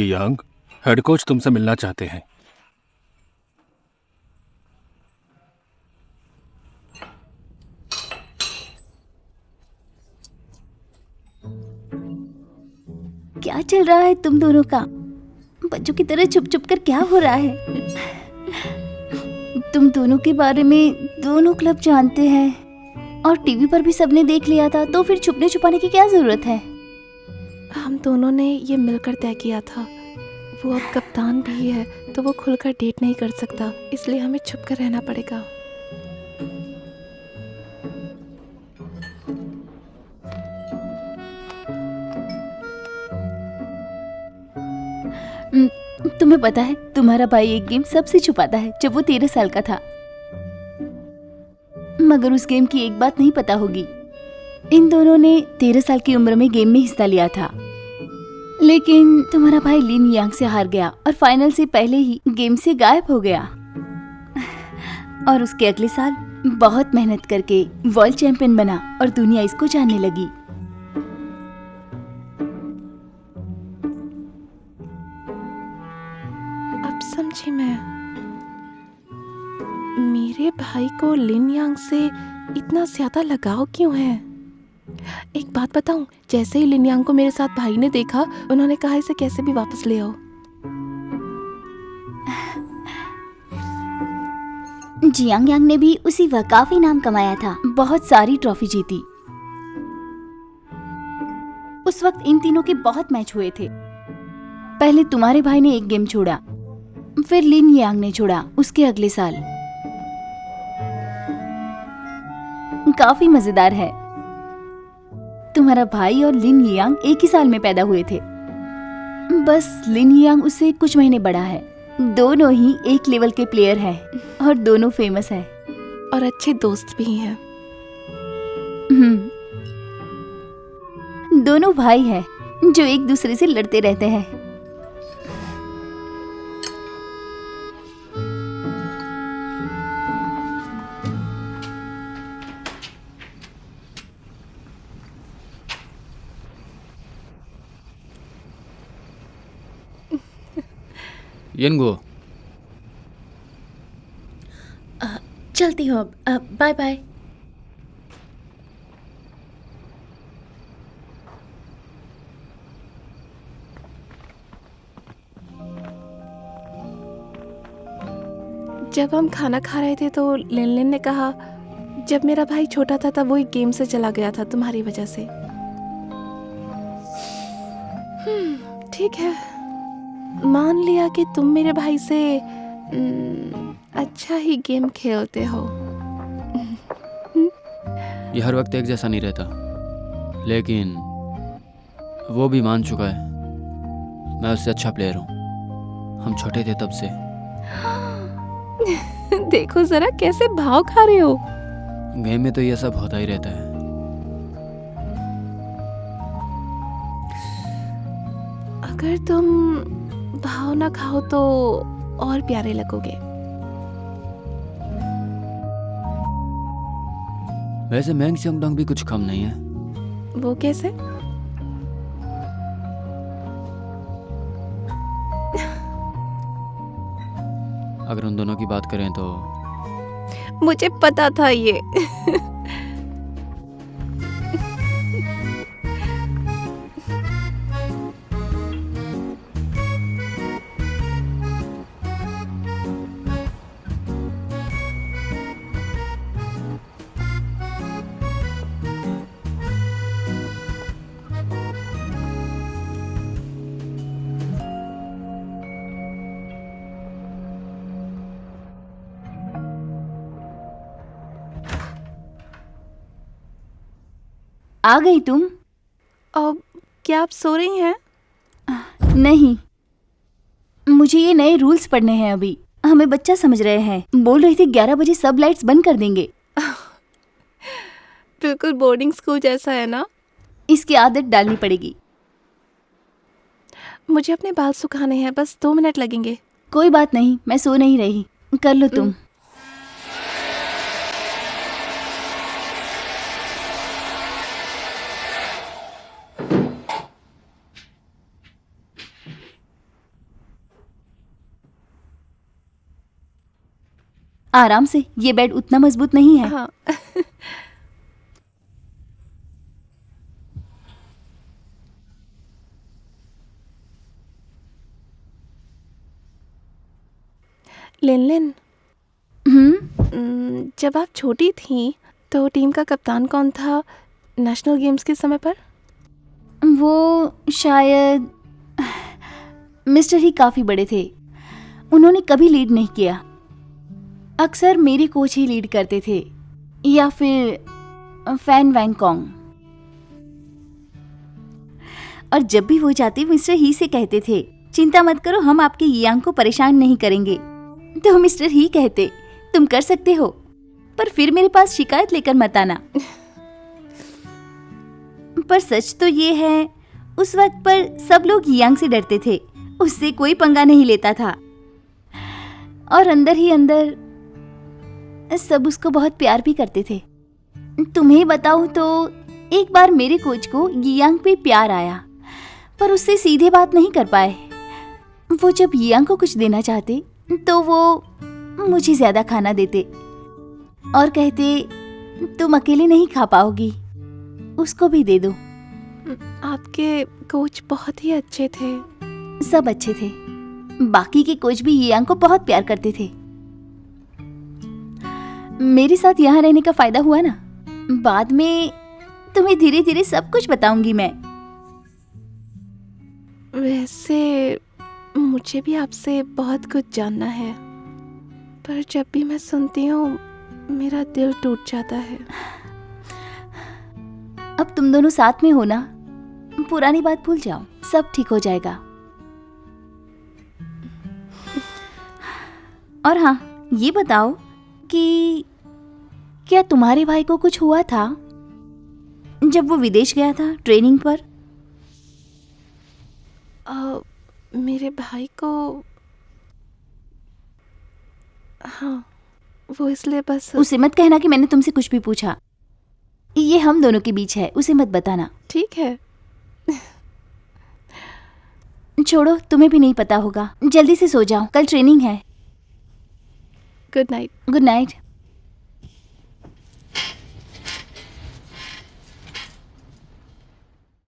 ये यांग, head coach तुमसे मिलना चाहते हैं। क्या चल रहा है तुम दोनों का? बच्चों की तरह छुप छुप कर क्या हो रहा है? तुम दोनों के बारे में दोनों क्लब जानते हैं और टीवी पर भी सबने देख लिया था, तो फिर छुपने छुपाने की क्या जरूरत है? हम दोनों ने ये मिलकर तय किया था। वो अब कप्तान भी है तो वो खुलकर डेट नहीं कर सकता, इसलिए हमें छुप कर रहना पड़ेगा। तुम्हें पता है, तुम्हारा भाई एक गेम सबसे छुपाता है जब वो 13 साल का था। मगर उस गेम की एक बात नहीं पता होगी, इन दोनों ने 13 साल की उम्र में गेम में हिस्सा लिया था, लेकिन तुम्हारा भाई लिन यांग से हार गया और फाइनल से पहले ही गेम से गायब हो गया। और उसके अगले साल बहुत मेहनत करके वर्ल्ड चैंपियन बना और दुनिया इसको जानने लगी। अब समझी मैं। मेरे भाई को लिन यांग से इतना ज्यादा लगाव क्यों है? एक बात बताऊं, जैसे ही लिन यांग को मेरे साथ भाई ने देखा, उन्होंने कहा इसे कैसे भी वापस ले आओ। जियांग यांग ने भी उसी वक्त काफी नाम कमाया था, बहुत सारी ट्रॉफी जीती। उस वक्त इन तीनों के बहुत मैच हुए थे। पहले तुम्हारे भाई ने एक गेम छोड़ा, फिर लिन यांग ने छोड़ा उसके अगले साल। काफी मजेदार है। तुम्हारा भाई और लिन यांग एक ही साल में पैदा हुए थे, बस लिन यांग उससे कुछ महीने बड़ा है। दोनों ही एक लेवल के प्लेयर हैं और दोनों फेमस हैं और अच्छे दोस्त भी हैं। दोनों भाई हैं जो एक दूसरे से लड़ते रहते हैं। यंगो, चलती हूँ अब, बाय बाय। जब हम खाना खा रहे थे तो लिन लिन ने कहा, जब मेरा भाई छोटा था तब वो एक गेम से चला गया था तुम्हारी वजह से। ठीक है, मान लिया कि तुम मेरे भाई से अच्छा ही गेम खेलते हो। ये हर वक्त एक जैसा नहीं रहता, लेकिन वो भी मान चुका है मैं उससे अच्छा प्लेयर हूँ। हम छोटे थे तब से। देखो जरा कैसे भाव खा रहे हो। गेम में तो ये सब होता ही रहता है। अगर तुम भाव ना खाओ तो और प्यारे लगोगे। वैसे मैंग चंगडोंग भी कुछ कम नहीं है। वो कैसे? अगर उन दोनों की बात करें तो मुझे पता था ये। आ गई तुम? अब क्या आप सो रही हैं? नहीं, मुझे ये नए रूल्स पढ़ने हैं। अभी हमें बच्चा समझ रहे हैं। बोल रही थी 11 बजे सब लाइट्स बंद कर देंगे। बिल्कुल बोर्डिंग स्कूल जैसा है ना? इसकी आदत डालनी पड़ेगी। मुझे अपने बाल सुखाने हैं, बस 2 मिनट लगेंगे। कोई बात नहीं, मैं सो नहीं रही, कर लो तुम। आराम से, ये बेड उतना मजबूत नहीं है। हाँ। लिन लिन, जब आप छोटी थी तो टीम का कप्तान कौन था नेशनल गेम्स के समय पर? वो शायद मिस्टर ही काफी बड़े थे। उन्होंने कभी लीड नहीं किया। अक्सर मेरे कोच ही लीड करते थे, या फिर फैन वैंगकॉन्ग। और जब भी वो जाते मिस्टर ही से कहते थे, चिंता मत करो, हम आपके यांग को परेशान नहीं करेंगे। तो मिस्टर ही कहते, तुम कर सकते हो, पर फिर मेरे पास शिकायत लेकर मत आना। पर सच तो ये है, उस वक्त पर सब लोग यांग से डरते थे, उससे कोई पंगा नहीं लेता था। और अंदर ही अंदर सब उसको बहुत प्यार भी करते थे। तुम्हें बताऊं तो एक बार मेरे कोच को यांग पे प्यार आया, पर उससे सीधे बात नहीं कर पाए। वो जब यांग को कुछ देना चाहते तो वो मुझे ज्यादा खाना देते और कहते, तुम अकेले नहीं खा पाओगी, उसको भी दे दो। आपके कोच बहुत ही अच्छे थे। सब अच्छे थे। बाकी के कोच भी यांग को बहुत प्यार करते थे। मेरे साथ यहाँ रहने का फायदा हुआ ना। बाद में तुम्हें धीरे धीरे सब कुछ बताऊंगी मैं। वैसे मुझे भी आपसे बहुत कुछ जानना है, पर जब भी मैं सुनती हूँ मेरा दिल टूट जाता है। अब तुम दोनों साथ में हो ना, पुरानी बात भूल जाओ, सब ठीक हो जाएगा। और हाँ, ये बताओ कि क्या तुम्हारे भाई को कुछ हुआ था जब वो विदेश गया था ट्रेनिंग पर? मेरे भाई को, हाँ, वो इसलिए बस। उसे मत कहना कि मैंने तुमसे कुछ भी पूछा। ये हम दोनों के बीच है, उसे मत बताना। ठीक है। छोड़ो, तुम्हें भी नहीं पता होगा। जल्दी से सो जाओ, कल ट्रेनिंग है। Good night. Good night.